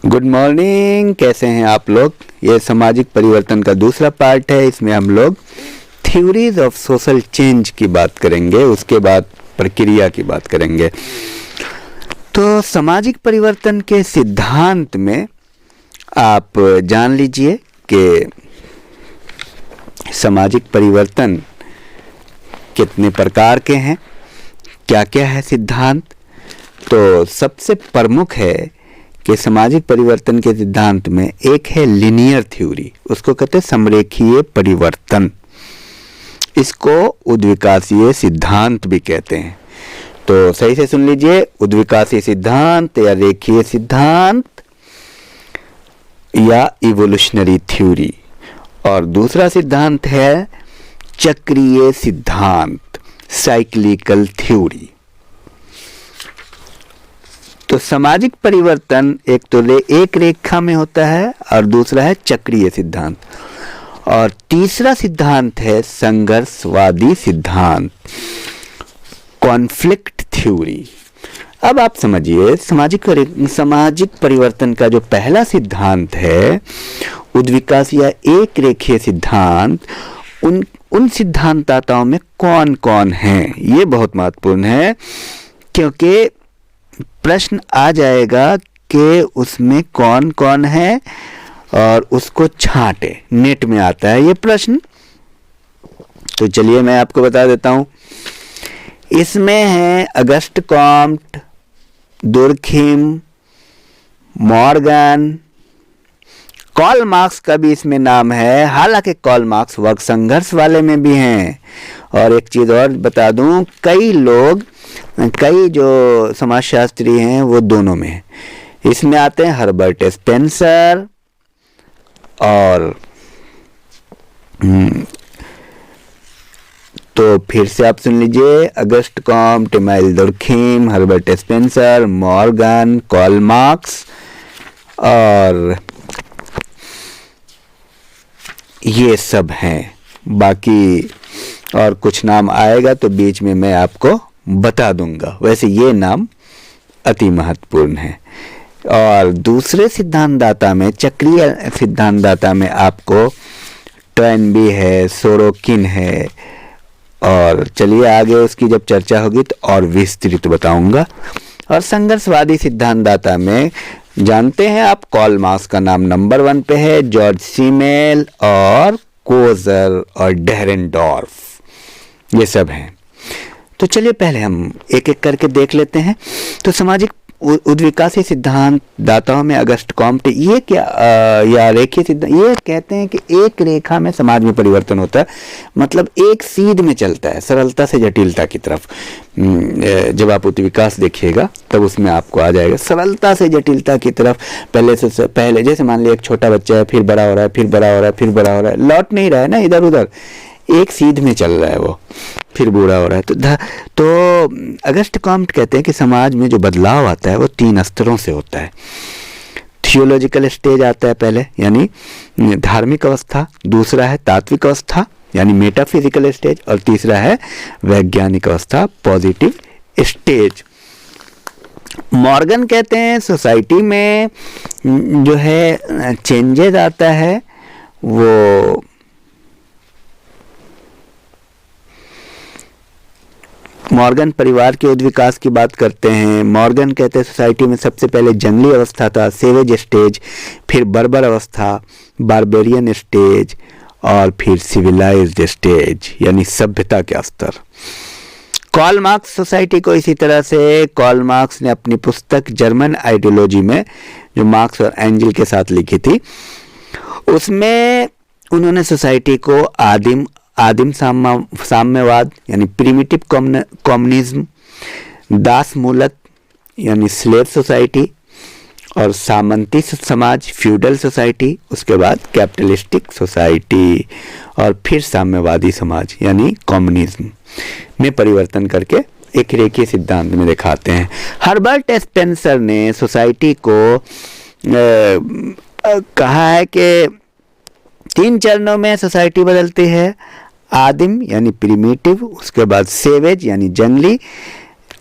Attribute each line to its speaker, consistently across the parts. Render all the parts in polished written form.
Speaker 1: Good morning, कैसे हैं आप लोग। ये सामाजिक परिवर्तन का दूसरा पार्ट है। इसमें हम लोग थ्योरीज ऑफ सोशल चेंज की बात करेंगे, उसके बाद प्रक्रिया की बात करेंगे। तो सामाजिक परिवर्तन के सिद्धांत में आप जान लीजिए कि सामाजिक परिवर्तन कितने प्रकार के हैं, क्या क्या है सिद्धांत। तो सबसे प्रमुख है कि सामाजिक परिवर्तन के सिद्धांत में एक है लीनियर थ्योरी, उसको कहते हैं समरेखीय परिवर्तन। इसको उद्विकासीय सिद्धांत भी कहते हैं। तो सही से सुन लीजिए, उद्विकासीय सिद्धांत या रेखीय सिद्धांत या इवोल्यूशनरी थ्योरी। और दूसरा सिद्धांत है चक्रीय सिद्धांत, साइक्लिकल थ्योरी। तो सामाजिक परिवर्तन एक तो एक रेखा में होता है और दूसरा है चक्रीय सिद्धांत, और तीसरा सिद्धांत है संघर्षवादी सिद्धांत, कॉन्फ्लिक्ट थ्योरी। अब आप समझिए, सामाजिक परिवर्तन का जो पहला सिद्धांत है उद्विकासीय या एक रेखीय सिद्धांत, उन सिद्धांतदाताओं में कौन कौन हैं, ये बहुत महत्वपूर्ण है, क्योंकि प्रश्न आ जाएगा कि उसमें कौन कौन है और उसको छांटे। नेट में आता है ये प्रश्न। तो चलिए मैं आपको बता देता हूं। इसमें है Auguste Comte, Durkheim, Morgan, Karl Marx का भी इसमें नाम है। हालांकि कार्ल मार्क्स वर्ग संघर्ष वाले में भी हैं। और एक चीज और बता दूं, कई जो समाजशास्त्री हैं वो दोनों में हैं। इसमें आते हैं हर्बर्ट स्पेंसर और तो फिर से आप सुन लीजिए, Auguste Comte, Emmanuel Durkheim, Herbert Spencer, Morgan, Karl Marx, और ये सब हैं। बाकी और कुछ नाम आएगा तो बीच में मैं आपको बता दूंगा। वैसे ये नाम अति महत्वपूर्ण है। और दूसरे सिद्धांतदाता में, चक्रीय सिद्धांतदाता में आपको टर्नबी है, सोरोकिन है, और चलिए आगे उसकी जब चर्चा होगी तो और विस्तृत बताऊंगा। और संघर्षवादी सिद्धांतदाता में जानते हैं आप, कार्ल मार्क्स का नाम नंबर 1 पे है, जॉर्ज सीमेल और कोजर और डेरेंडॉर्फ, ये सब हैं। तो चलिए पहले हम एक एक करके देख लेते हैं। तो सामाजिक उद्विकासीय सिद्धांत दाताओं में अगस्ट कॉम्ट, ये क्या या रेखीय सिद्धांत, ये कहते हैं कि एक रेखा में समाज में परिवर्तन होता है, मतलब एक सीध में चलता है, सरलता से जटिलता की तरफ। जब आप उद्विकास देखिएगा तब उसमें आपको आ जाएगा सरलता से जटिलता की तरफ। पहले जैसे मान लिया एक छोटा बच्चा है, फिर बड़ा हो रहा है, फिर बड़ा हो रहा है, फिर बड़ा हो रहा है, लौट नहीं रहा है ना इधर उधर, एक सीध में चल रहा है वो, फिर बूढ़ा हो रहा है। तो अगस्ट कॉम्ट कहते हैं कि समाज में जो बदलाव आता है वो 3 स्तरों से होता है। थियोलॉजिकल स्टेज आता है पहले, यानी धार्मिक अवस्था, दूसरा है तात्विक अवस्था यानी मेटाफिजिकल स्टेज, और तीसरा है वैज्ञानिक अवस्था, पॉजिटिव स्टेज। मॉर्गन कहते हैं सोसाइटी में जो है चेंजेस आता है वो मॉर्गन परिवार के उद्विकास की बात करते हैं। मॉर्गन कहते हैं सोसाइटी में सबसे पहले जंगली अवस्था था, सेवेज स्टेज, फिर बर्बर अवस्था, बारबेरियन स्टेज, और फिर सिविलाइज्ड स्टेज यानी सभ्यता के स्तर। कार्ल मार्क्स सोसाइटी को इसी तरह से, कार्ल मार्क्स ने अपनी पुस्तक जर्मन आइडियोलॉजी में, जो मार्क्स और एंजल के साथ लिखी थी, उसमें उन्होंने सोसाइटी को आदिम साम्यवाद यानी प्रिमिटिव कम्युनिज्म, दास मूलक यानी स्लेव सोसाइटी, और सामंती समाज फ्यूडल सोसाइटी, उसके बाद कैपिटलिस्टिक सोसाइटी, और फिर साम्यवादी समाज यानी कम्युनिज्म में परिवर्तन करके एक रेखीय सिद्धांत में दिखाते हैं। हर्बर्ट स्पेंसर ने सोसाइटी को कहा है कि 3 चरणों में सोसाइटी बदलती है, आदिम यानी प्रिमिटिव, उसके बाद सेवेज यानी जंगली,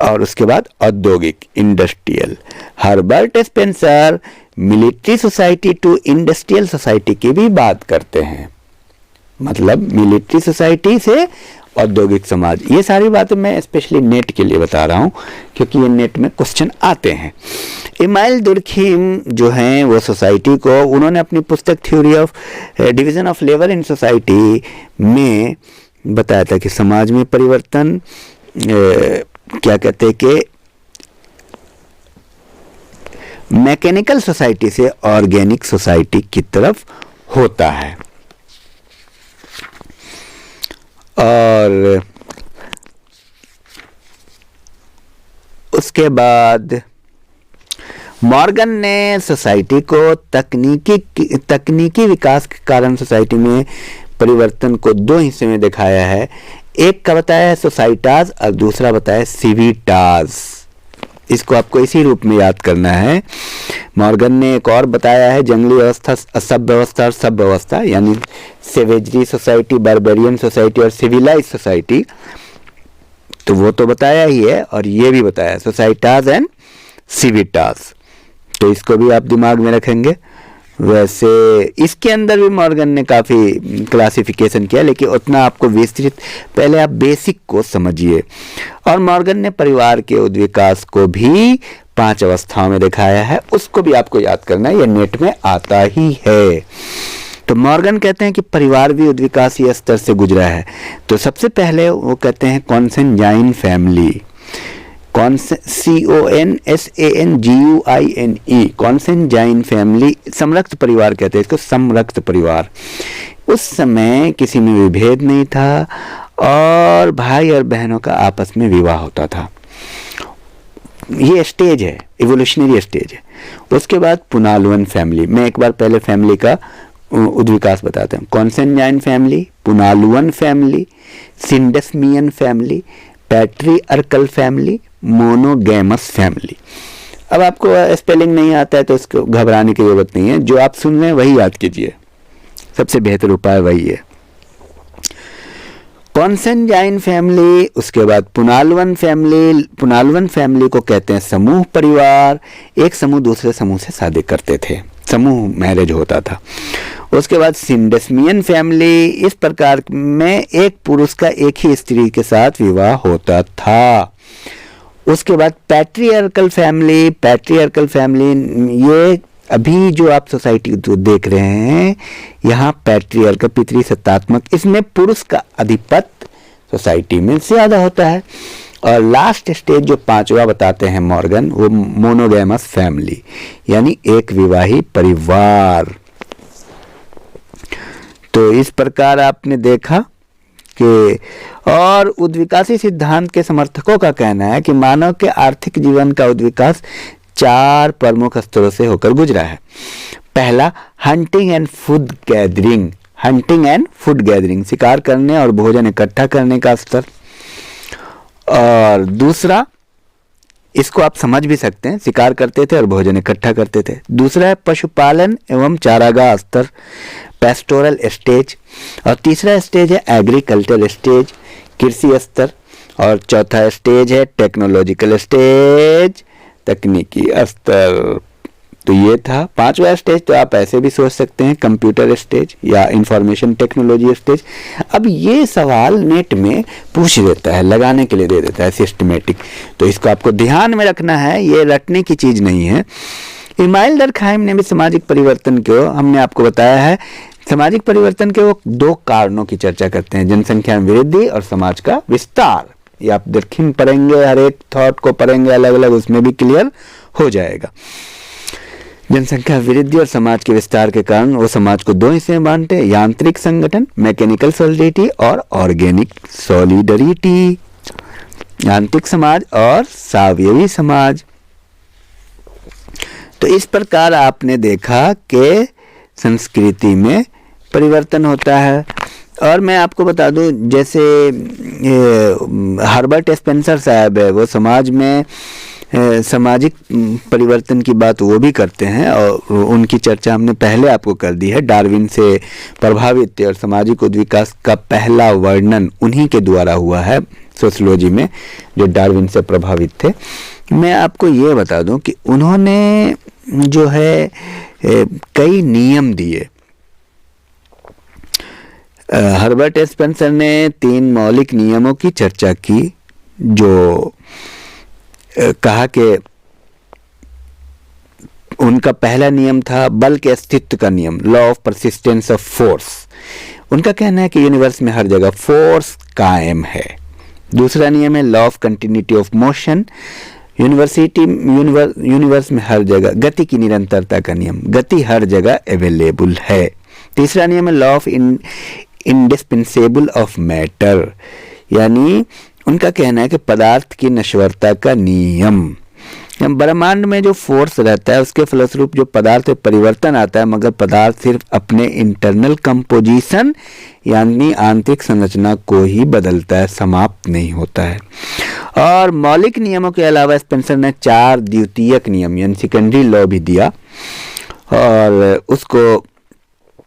Speaker 1: और उसके बाद औद्योगिक industrial. Herbert Spencer military society to industrial society की भी बात करते हैं। मतलब मिलिट्री सोसाइटी से औद्योगिक समाज। ये सारी बातें मैं स्पेशली नेट के लिए बता रहा हूँ क्योंकि ये नेट में क्वेश्चन आते हैं। इमाइल दुर्खीम जो हैं वो सोसाइटी को, उन्होंने अपनी पुस्तक theory of division of labour in society में बताया था कि समाज में परिवर्तन क्या कहते हैं कि मैकेनिकल सोसाइटी से ऑर्गेनिक सोसाइटी की तरफ होता है। और उसके बाद मॉर्गन ने सोसाइटी को तकनीकी विकास के कारण सोसाइटी में परिवर्तन को दो हिस्से में दिखाया है। एक का बताया है सोसाइटाज और दूसरा बताया सिविटाज। इसको आपको इसी रूप में याद करना है। मॉर्गन ने एक और बताया है जंगली व्यवस्था, असभ्य व्यवस्था और सभ्य व्यवस्था, यानी सेवेजरी सोसाइटी, बारबेरियन सोसाइटी और सिविलाइज सोसाइटी। तो वो तो बताया ही है और ये भी बताया सोसाइटाज एंड सिविटाज। तो इसको भी आप दिमाग में रखेंगे। वैसे इसके अंदर भी मॉर्गन ने काफ़ी क्लासिफिकेशन किया, लेकिन उतना आपको विस्तृत, पहले आप बेसिक को समझिए। और मॉर्गन ने परिवार के उद्विकास को भी 5 अवस्थाओं में दिखाया है, उसको भी आपको याद करना है, ये नेट में आता ही है। तो मॉर्गन कहते हैं कि परिवार भी उद्विकासीय स्तर से गुजरा है। तो सबसे पहले वो कहते हैं कॉन्सेंजाइन फैमिली, CONSANGUINE, कॉन्सेंजाइन फैमिली, समरक्त परिवार कहते हैं इसको, समरक्त परिवार। उस समय किसी में विभेद नहीं था और भाई और बहनों का आपस में विवाह होता था। ये स्टेज है, इवोल्यूशनरी स्टेज है। उसके बाद पुनालुअन फैमिली, मैं एक बार पहले फैमिली का उद्विकास बताते हैं। Consanguine family, punaluan family, syndyasmian family, patriarchal family, monogamous family. अब आपको स्पेलिंग नहीं आता है तो इसको घबराने की जरूरत नहीं है, जो आप सुन रहे हैं वही याद कीजिए, सबसे बेहतर उपाय वही है। कॉन्सेंजाइन फैमिली, उसके बाद पुनालुअन फैमिली। पुनालुअन फैमिली को कहते हैं समूह परिवार। एक समूह दूसरे समूह से शादी करते थे, समूह मैरिज होता था। उसके बाद सिंडेस्मियन फैमिली, इस प्रकार में एक पुरुष का एक ही स्त्री के साथ विवाह होता था। उसके बाद पैट्रियार्कल फैमिली। पैट्रियार्कल फैमिली, ये अभी जो आप सोसाइटी देख रहे हैं यहाँ पैट्रियार्कल, पितृसत्तात्मक, इसमें पुरुष का अधिपत्य सोसाइटी में ज्यादा होता है। और लास्ट स्टेज जो 5वां बताते हैं मॉर्गन, वो मोनोगैमस फैमिली, यानी एक विवाही परिवार। तो इस प्रकार आपने देखा कि, और उद्विकासी सिद्धांत के समर्थकों का कहना है कि मानव के आर्थिक जीवन का उद्विकास 4 प्रमुख स्तरों से होकर गुजरा है। पहला, hunting and food gathering. Hunting and food gathering, शिकार करने और भोजन इकट्ठा करने का स्तर। और दूसरा, इसको आप समझ भी सकते हैं, शिकार करते थे और भोजन इकट्ठा करते थे। दूसरा है पशुपालन एवं चारागाह स्तर, पेस्टोरल स्टेज। और तीसरा स्टेज है एग्रीकल्चर स्टेज, कृषि स्तर। और चौथा स्टेज है टेक्नोलॉजिकल स्टेज, तकनीकी स्तर। तो ये था 5वां स्टेज। तो आप ऐसे भी सोच सकते हैं, कंप्यूटर स्टेज या इंफॉर्मेशन टेक्नोलॉजी स्टेज। अब ये सवाल नेट में पूछ देता है, लगाने के लिए दे देता है सिस्टमेटिक, तो इसको आपको ध्यान में रखना है, ये रटने की चीज नहीं है। इमाइल दुर्खीम ने भी सामाजिक परिवर्तन को, हमने आपको बताया है, सामाजिक परिवर्तन के वो 2 कारणों की चर्चा करते हैं, जनसंख्या में वृद्धि और समाज का विस्तार। ये आप दुर्खीम पढ़ेंगे, हर एक थॉट को पढ़ेंगे अलग अलग, उसमें भी क्लियर हो जाएगा। जनसंख्या वृद्धि और समाज के विस्तार के कारण वो समाज को 2 हिस्से में बांटते हैं, यांत्रिक संगठन, मैकेनिकल सॉलिडिटी, और ऑर्गेनिक सॉलिडरिटी, यांत्रिक समाज और सावयवी समाज। तो इस प्रकार आपने देखा कि संस्कृति में परिवर्तन होता है। और मैं आपको बता दूं, जैसे हर्बर्ट स्पेंसर साहब है, वो समाज में सामाजिक परिवर्तन की बात वो भी करते हैं, और उनकी चर्चा हमने पहले आपको कर दी है। डार्विन से प्रभावित और सामाजिक उद्विकास का पहला वर्णन उन्हीं के द्वारा हुआ है सोशियोलॉजी में, जो डार्विन से प्रभावित थे। मैं आपको ये बता दूं कि उन्होंने जो है कई नियम दिए। हर्बर्ट स्पेंसर ने 3 मौलिक नियमों की चर्चा की, जो कहा कि उनका पहला नियम था बल के अस्तित्व का नियम, law of persistence of force. उनका कहना है कि यूनिवर्स में हर जगह फोर्स कायम है। दूसरा नियम है law of continuity of motion, universe में हर जगह गति की निरंतरता का नियम, गति हर जगह अवेलेबल है। तीसरा नियम है law of indispensable of matter, यानी उनका कहना है कि पदार्थ की नश्वरता का नियम। ब्रह्मांड में जो फोर्स रहता है उसके फलस्वरूप जो पदार्थ में परिवर्तन आता है, मगर पदार्थ सिर्फ अपने इंटरनल कंपोजिशन यानी आंतरिक संरचना को ही बदलता है, समाप्त नहीं होता है। और मौलिक नियमों के अलावा स्पेंसर ने 4 द्वितीयक नियम यानी सेकेंडरी लॉ भी दिया, और उसको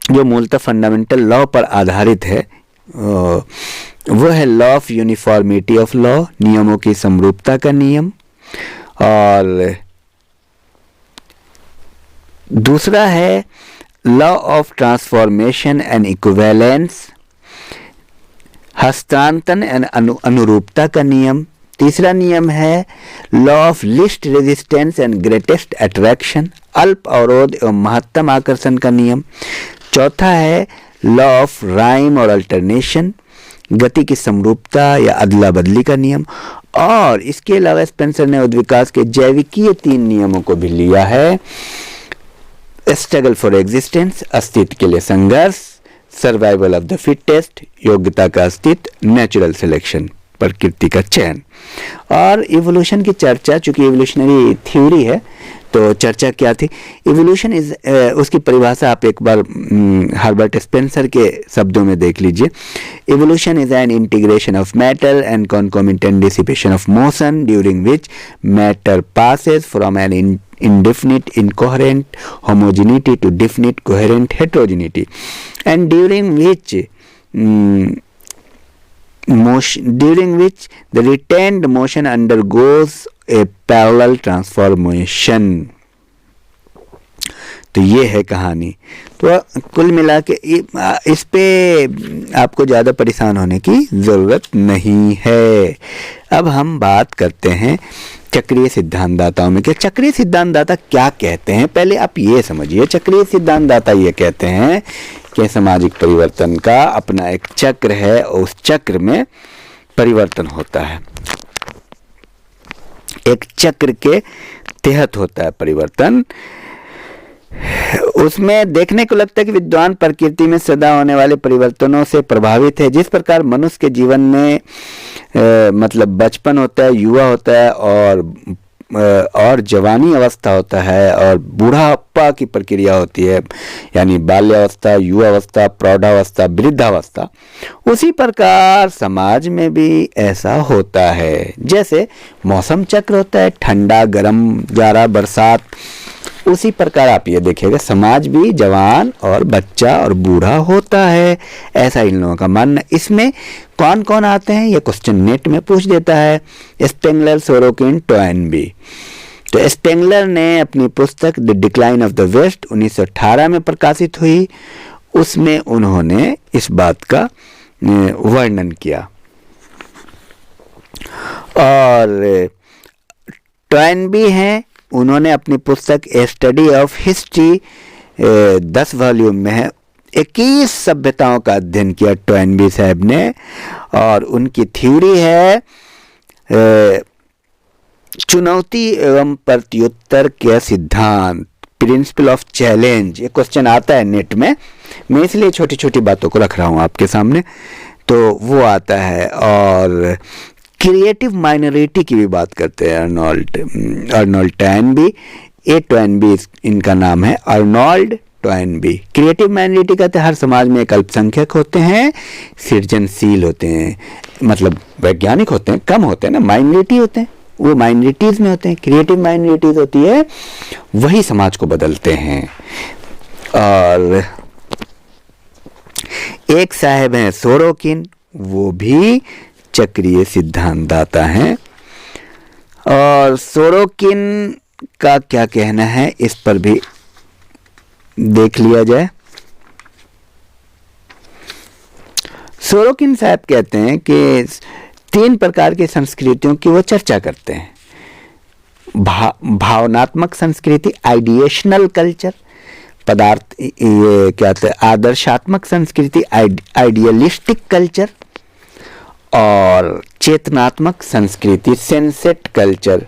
Speaker 1: जो मूलतः फंडामेंटल लॉ पर आधारित है वो है law of uniformity of law, नियमों की समरूपता का नियम। और दूसरा है law of transformation and equivalence, हस्तांतरण एंड अनुरूपता का नियम। तीसरा नियम है law of list resistance and greatest attraction, अल्प अवरोध एवं महत्तम आकर्षण का नियम। चौथा है लॉ ऑफ राइम और अल्टरनेशन, गति की समरूपता या अदला बदली का नियम। और इसके अलावा स्पेंसर ने उद्विकास के जैविकीय 3 नियमों को भी लिया है, स्ट्रगल फॉर एग्जिस्टेंस, अस्तित्व के लिए संघर्ष, सर्वाइवल ऑफ द फिटेस्ट, योग्यता का अस्तित्व, नेचुरल सिलेक्शन, प्रकृति का चयन। और इवोल्यूशन की चर्चा, चूंकि इवोल्यूशनरी थ्योरी है तो चर्चा क्या थी, इवोल्यूशन इज, उसकी परिभाषा आप एक बार हर्बर्ट स्पेंसर के शब्दों में देख लीजिए। Evolution is an integration of matter and concomitant dissipation of motion during which matter passes from an indefinite incoherent homogeneity to definite coherent heterogeneity, and during which the retained motion undergoes a parallel transformation। तो ये है कहानी। तो कुल मिला के इस पे आपको ज़्यादा परेशान होने की ज़रूरत नहीं है। अब हम बात करते हैं चक्रीय सिद्धांतदाताओं में। क्या चक्रीय सिद्धांतदाता क्या कहते हैं, पहले आप ये समझिए। चक्रीय सिद्धांतदाता ये कहते हैं कि सामाजिक परिवर्तन का अपना एक चक्र है और उस चक्र में परिवर्तन होता है, एक चक्र के तहत होता है परिवर्तन। उसमें देखने को लगता है कि विद्वान प्रकृति में सदा होने वाले परिवर्तनों से प्रभावित है। जिस प्रकार मनुष्य के जीवन में मतलब बचपन होता है, युवा होता है और जवानी अवस्था होता है और बूढ़ापा की प्रक्रिया होती है, यानी बाल्यावस्था, युवावस्था, प्रौढ़ावस्था, वृद्धावस्था, उसी प्रकार समाज में भी ऐसा होता है। जैसे मौसम चक्र होता है, ठंडा, गर्म, जाड़ा, बरसात, उसी प्रकार आप ये देखिएगा समाज भी जवान और बच्चा और बूढ़ा होता है, ऐसा इन लोगों का मानना। इसमें कौन कौन आते हैं ये क्वेश्चन नेट में पूछ देता है। Spengler, Sorokin, Toynbee. तो स्पेंगलर ने अपनी पुस्तक the decline of the west 1918 में प्रकाशित हुई, उसमें उन्होंने इस बात का वर्णन किया। और टोयनबी हैं, उन्होंने अपनी पुस्तक ए स्टडी ऑफ हिस्ट्री 10 वॉल्यूम में है, 21 सभ्यताओं का अध्ययन किया टोयनबी साहब ने। और उनकी थ्योरी है चुनौती एवं प्रत्युत्तर के सिद्धांत, प्रिंसिपल ऑफ चैलेंज। ये क्वेश्चन आता है नेट में, मैं इसलिए छोटी छोटी बातों को रख रहा हूँ आपके सामने, तो वो आता है। और क्रिएटिव माइनॉरिटी की भी बात करते हैं अर्नोल्ड टोयनबी। ए टोयनबी इनका नाम है, अर्नोल्ड टोयनबी। क्रिएटिव माइनॉरिटी कहते हैं हर समाज में एक अल्पसंख्यक होते हैं, सृजनशील होते हैं, मतलब वैज्ञानिक होते हैं, कम होते हैं ना, माइनॉरिटी होते हैं, वो माइनॉरिटीज में होते हैं। क्रिएटिव माइनॉरिटीज होती है वही समाज को बदलते हैं। और एक साहब हैं सोरोकिन, वो भी चक्रीय सिद्धांतदाता हैं। और सोरोकिन का क्या कहना है इस पर भी देख लिया जाए। सोरोकिन साहब कहते हैं कि 3 प्रकार की संस्कृतियों की वो चर्चा करते हैं। भावनात्मक संस्कृति, आइडिएशनल कल्चर, पदार्थ ये क्या होता है, आदर्शात्मक संस्कृति, आइडियलिस्टिक कल्चर, और चेतनात्मक संस्कृति, सेंसेट कल्चर।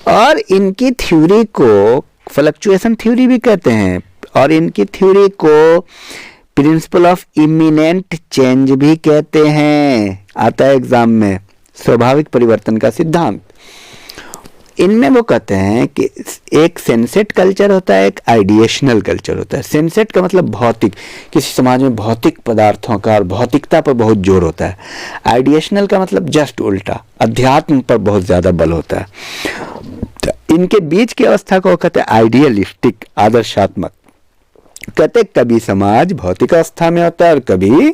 Speaker 1: और इनकी थ्योरी को फ्लक्चुएशन थ्योरी भी कहते हैं, और इनकी थ्योरी को प्रिंसिपल ऑफ इमिनेंट चेंज भी कहते हैं। आता है एग्जाम में, स्वाभाविक परिवर्तन का सिद्धांत। इनमें वो कहते हैं कि एक सेंसेट कल्चर होता है, एक आइडिएशनल कल्चर होता है। सेंसेट का मतलब भौतिक, किसी समाज में भौतिक पदार्थों का और भौतिकता पर बहुत जोर होता है। आइडिएशनल का मतलब जस्ट उल्टा, अध्यात्म पर बहुत ज्यादा बल होता है। तो इनके बीच की अवस्था को कहते हैं आइडियलिस्टिक, आदर्शात्मक। कहते कभी समाज भौतिक अवस्था में होता है और कभी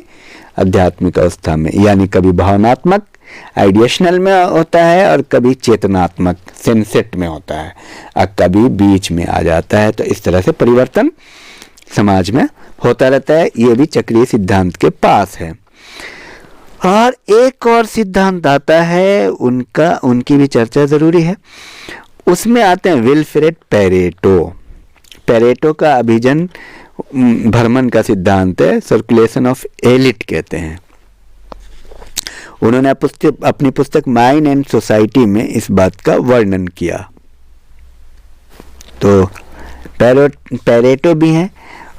Speaker 1: आध्यात्मिक अवस्था में, यानी कभी भावनात्मक आइडिएशनल में होता है और कभी चेतनात्मक सेंसेट में होता है और कभी बीच में आ जाता है। तो इस तरह से परिवर्तन समाज में होता रहता है। ये भी चक्रीय सिद्धांत के पास है। और एक और सिद्धांत आता है, उनकी भी चर्चा जरूरी है। उसमें आते हैं विल्फ्रेड पेरेटो। पेरेटो का अभिजन भ्रमण का सिद्धांत है, सर्कुलेशन ऑफ एलिट कहते हैं। उन्होंने अपनी पुस्तक माइंड एंड सोसाइटी में इस बात का वर्णन किया। तो पेरेटो भी हैं।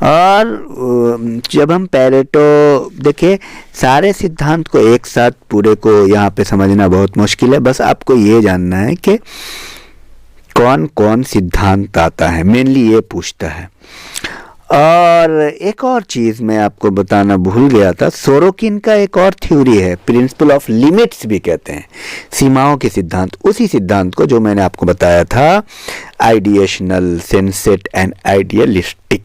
Speaker 1: और जब हम पेरेटो देखिए, सारे सिद्धांत को एक साथ पूरे को यहाँ पे समझना बहुत मुश्किल है। बस आपको ये जानना है कि कौन कौन सिद्धांत आता है, मेनली ये पूछता है। और एक और चीज मैं आपको बताना भूल गया था, सोरोकिन का एक और थ्योरी है, प्रिंसिपल ऑफ लिमिट्स भी कहते हैं, सीमाओं के सिद्धांत। उसी सिद्धांत को जो मैंने आपको बताया था, आइडिएशनल, सेंसेट एंड आइडियलिस्टिक,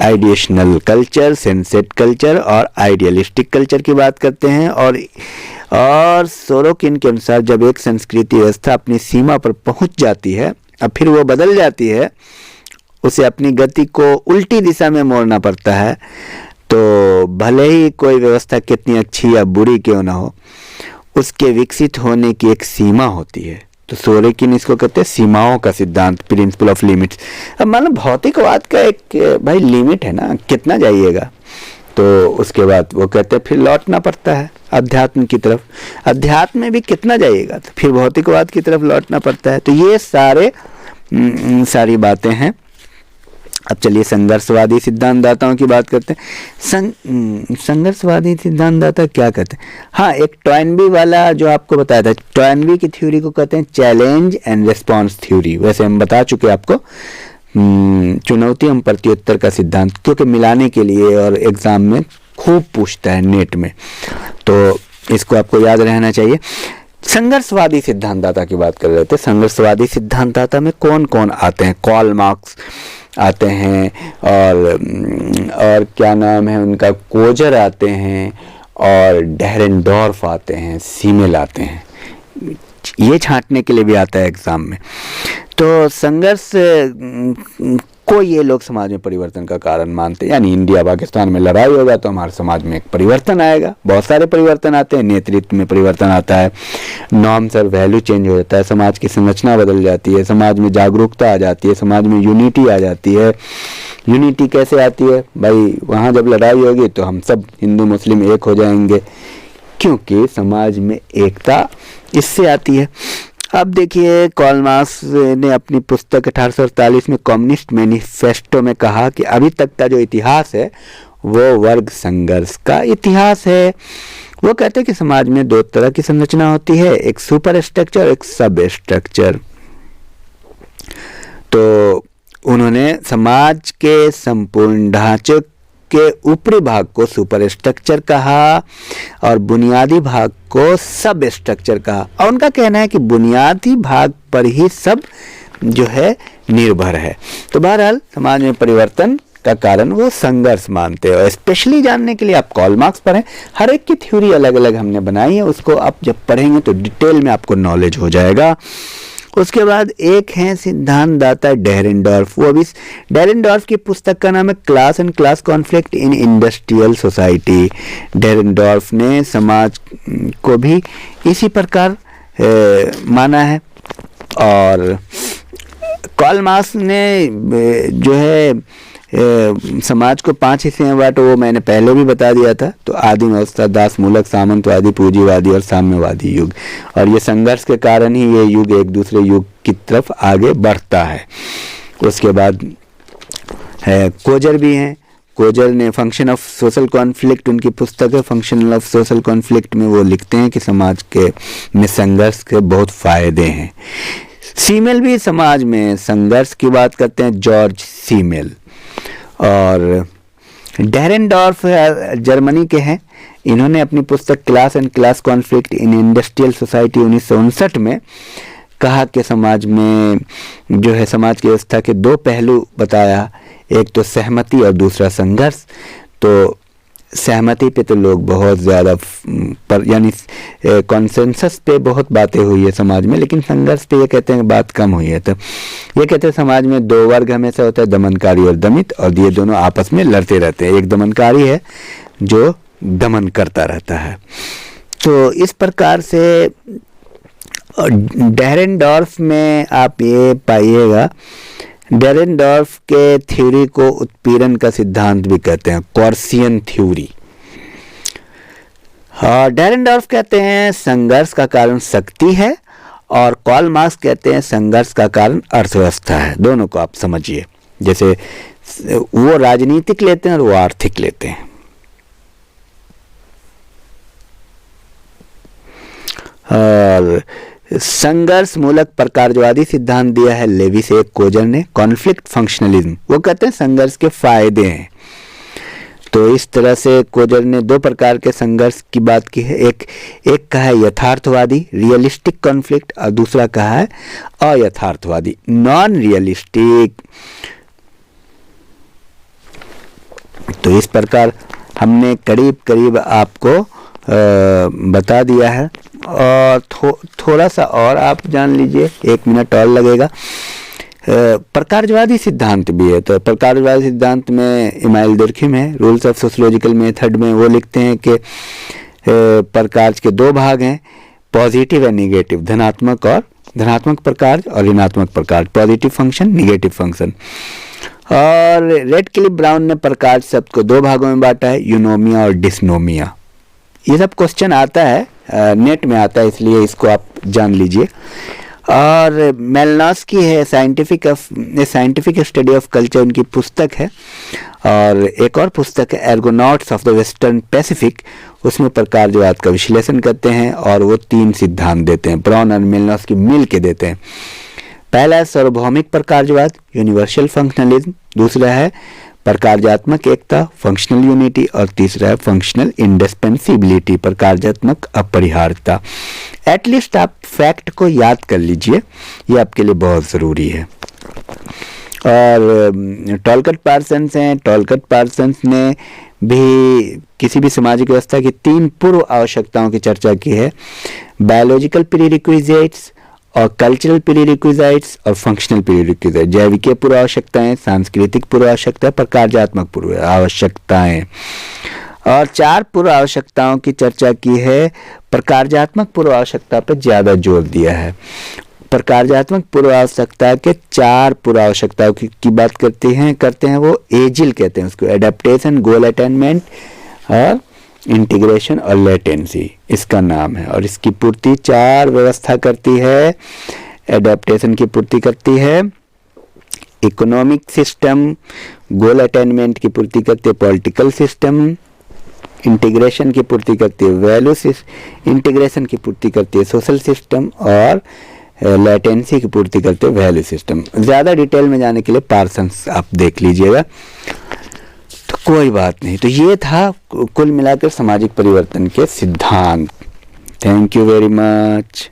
Speaker 1: आइडिएशनल कल्चर, सेंसेट कल्चर और आइडियलिस्टिक कल्चर की बात करते हैं। और सोरोकिन के अनुसार जब एक संस्कृति व्यवस्था अपनी सीमा पर पहुंच जाती है, अब फिर वो बदल जाती है, उसे अपनी गति को उल्टी दिशा में मोड़ना पड़ता है। तो भले ही कोई व्यवस्था कितनी अच्छी या बुरी क्यों ना हो, उसके विकसित होने की एक सीमा होती है। तो सोरोकिन इसको कहते हैं सीमाओं का सिद्धांत, प्रिंसिपल ऑफ लिमिट्स। अब मान लो भौतिकवाद का एक भाई लिमिट है ना, कितना जाइएगा। तो उसके बाद वो कहते हैं फिर लौटना पड़ता है अध्यात्म की तरफ। अध्यात्म में भी कितना जाइएगा, तो फिर भौतिकवाद की तरफ लौटना पड़ता है। तो ये सारी बातें हैं। अब चलिए संघर्षवादी सिद्धांतदाताओं की बात करते हैं। संघर्षवादी सिद्धांतदाता क्या कहते हैं? हाँ, एक टॉयनबी वाला जो आपको बताया था, टॉयनबी की थ्योरी को कहते हैं चैलेंज एंड रिस्पांस थ्योरी। वैसे हम बता चुके आपको चुनौती एवं प्रत्युत्तर का सिद्धांत, क्योंकि मिलाने के लिए और एग्जाम में खूब पूछता है नेट में, तो इसको आपको याद रहना चाहिए। संघर्षवादी सिद्धांतदाता की बात कर रहे थे। संघर्षवादी सिद्धांतदाता में कौन कौन आते हैं? कार्ल मार्क्स आते हैं, और क्या नाम है उनका, कोजर आते हैं, और डेरेनडॉर्फ आते हैं, सीमेल आते हैं। ये छांटने के लिए भी आता है एग्जाम में। तो संघर्ष को ये लोग समाज में परिवर्तन का कारण मानते हैं। यानी इंडिया पाकिस्तान में लड़ाई होगा तो हमारे समाज में एक परिवर्तन आएगा। बहुत सारे परिवर्तन आते हैं, नेतृत्व में परिवर्तन आता है, नॉर्म्स और वैल्यू चेंज हो जाता है, समाज की संरचना बदल जाती है, समाज में जागरूकता आ जाती है, समाज में यूनिटी आ जाती है। यूनिटी कैसे आती है भाई? वहाँ जब लड़ाई होगी तो हम सब हिंदू मुस्लिम एक हो जाएंगे, क्योंकि समाज में एकता इससे आती है। अब देखिए, कार्ल मार्क्स ने अपनी पुस्तक 1848 में कम्युनिस्ट मैनिफेस्टो में कहा कि अभी तक का जो इतिहास है वो वर्ग संघर्ष का इतिहास है। वो कहते हैं कि समाज में 2 तरह की संरचना होती है, एक सुपर स्ट्रक्चर, एक सब स्ट्रक्चर। तो उन्होंने समाज के संपूर्ण ढांचे के ऊपरी भाग को सुपर स्ट्रक्चर कहा और बुनियादी भाग को सब स्ट्रक्चर कहा। और उनका कहना है कि बुनियादी भाग पर ही सब जो है निर्भर है। तो बहरहाल समाज में परिवर्तन का कारण वो संघर्ष मानते हैं। और स्पेशली जानने के लिए आप कार्ल मार्क्स पढ़ें। हर एक की थ्योरी अलग अलग हमने बनाई है, उसको आप जब पढ़ेंगे तो डिटेल में आपको नॉलेज हो जाएगा। उसके बाद एक है सिद्धांत दाता डेरेनडॉर्फ। वो भी डेरेनडॉर्फ की पुस्तक का नाम है class and class conflict in industrial society. Dahrendorf ने समाज को भी इसी प्रकार माना है। और कार्ल मार्क्स ने जो है समाज को 5 हिस्से में बांटा, वो मैंने पहले भी बता दिया था। तो आदिम अवस्था, दास मूलक, सामंतवादी, पूंजीवादी और साम्यवादी युग। और ये संघर्ष के कारण ही ये युग एक दूसरे युग की तरफ आगे बढ़ता है। उसके बाद है कोजर भी हैं। कोजर ने फंक्शन ऑफ सोशल कॉन्फ्लिक्ट, उनकी पुस्तक है फंक्शन ऑफ सोशल कॉन्फ्लिक्ट में वो लिखते हैं कि समाज के में संघर्ष के बहुत फायदे हैं। सीमेल भी समाज में संघर्ष की बात करते हैं, जॉर्ज सीमेल। और डेरेनडॉर्फ जर्मनी के हैं। इन्होंने अपनी पुस्तक class and class conflict in industrial society 1959 में कहा कि समाज में जो है समाज की व्यवस्था के 2 पहलू बताया, एक तो सहमति और दूसरा संघर्ष। तो सहमति पे तो लोग बहुत ज़्यादा पर यानी कॉन्सेंसस पे बहुत बातें हुई है समाज में, लेकिन संघर्ष पे ये कहते हैं बात कम हुई है। तो ये कहते हैं समाज में 2 वर्ग हमेशा होता है, दमनकारी और दमित, और ये दोनों आपस में लड़ते रहते हैं। एक दमनकारी है जो दमन करता रहता है। तो इस प्रकार से डेरेनडॉर्फ में आप ये पाइएगा, डेरेनडॉर्फ के थ्योरी को उत्पीड़न का सिद्धांत भी कहते हैं, कॉर्सियन थ्योरी। डेरेनडॉर्फ कहते हैं संघर्ष का कारण शक्ति है, और कार्ल मार्क्स कहते हैं संघर्ष का कारण अर्थव्यवस्था है। दोनों को आप समझिए, जैसे वो राजनीतिक लेते हैं और वो आर्थिक लेते हैं। और संघर्ष मूलक प्रकारवादी सिद्धांत दिया है लेविस एक कोजर ने। कॉन्फ्लिक्ट फंक्शनलिज्म, वो कहते हैं संघर्ष के फायदे हैं। तो इस तरह से कोजर ने 2 प्रकार के संघर्ष की बात की है। एक का है यथार्थवादी रियलिस्टिक कॉन्फ्लिक्ट, और दूसरा कहा है अयथार्थवादी नॉन रियलिस्टिक। तो इस प्रकार हमने करीब करीब आपको बता दिया है। और थोड़ा सा और आप जान लीजिए, 1 मिनट और लगेगा। प्रकारवादी सिद्धांत भी है। तो प्रकारवादी सिद्धांत में इमाइल दुर्खिम है, रूल्स ऑफ सोशियोलॉजिकल मेथड में वो लिखते हैं कि प्रकार के 2 भाग हैं, पॉजिटिव एंड निगेटिव, धनात्मक प्रकार और ऋणात्मक प्रकार, पॉजिटिव फंक्शन, निगेटिव फंक्शन। और रेडक्लिफ ब्राउन ने प्रकार शब्द को 2 भागों में बांटा है, यूनोमिया और डिस्नोमिया। ये सब क्वेश्चन आता है, नेट में आता है, इसलिए इसको आप जान लीजिए। और मेलनॉस्की है साइंटिफिक स्टडी ऑफ कल्चर, उनकी पुस्तक है। और एक और पुस्तक है एर्गोनॉट्स ऑफ द वेस्टर्न पैसिफिक, उसमें प्रकारवाद का विश्लेषण करते हैं और वो 3 सिद्धांत देते हैं, ब्राउन और मेलनॉस्की मिल के देते हैं। पहला है सार्वभौमिक प्रकारवाद, यूनिवर्सल फंक्शनलिज्म। दूसरा है प्रकार्यात्मक एकता, फंक्शनल यूनिटी। और तीसरा है फंक्शनल इंडिस्पेंसिबिलिटी, प्रकार्यात्मक अपरिहार्यता। एटलीस्ट आप फैक्ट को याद कर लीजिए, ये आपके लिए बहुत ज़रूरी है। और टॉलकट पार्सन्स हैं, टॉलकट पार्सन्स ने भी किसी भी सामाजिक व्यवस्था की 3 पूर्व आवश्यकताओं की चर्चा की है, बायोलॉजिकल प्रीरिक्विजिट्स और कल्चरल प्रीरिक्विजिट्स और फंक्शनल प्रीरिक्विजिट। जैविकीय पूर्व आवश्यकताएं, सांस्कृतिक पूर्व आवश्यकता, प्रकार्यात्मक पूर्व आवश्यकताएं। और 4 पूर्व आवश्यकताओं की चर्चा की है। प्रकार्यात्मक पूर्व आवश्यकता पर ज़्यादा जोर दिया है। प्रकार्यात्मक पूर्व आवश्यकता के 4 पूर्व आवश्यकताओं की बात करते हैं वो एजिल कहते हैं उसको, एडेप्टेशन, गोल अटेनमेंट और इंटीग्रेशन और लेटेंसी इसका नाम है। और इसकी पूर्ति 4 व्यवस्था करती है। एडेप्टेशन की पूर्ति करती है इकोनॉमिक सिस्टम, गोल अटेनमेंट की पूर्ति करती है पॉलिटिकल सिस्टम, इंटीग्रेशन की पूर्ति करती है वैल्यू सिस्टम, इंटीग्रेशन की पूर्ति करती है सोशल सिस्टम, और लेटेंसी की पूर्ति करते हैं वैल्यू सिस्टम। ज़्यादा डिटेल में जाने के लिए पार्सन्स आप देख लीजिएगा, तो कोई बात नहीं। तो ये था कुल मिलाकर सामाजिक परिवर्तन के सिद्धांत। Thank you very much.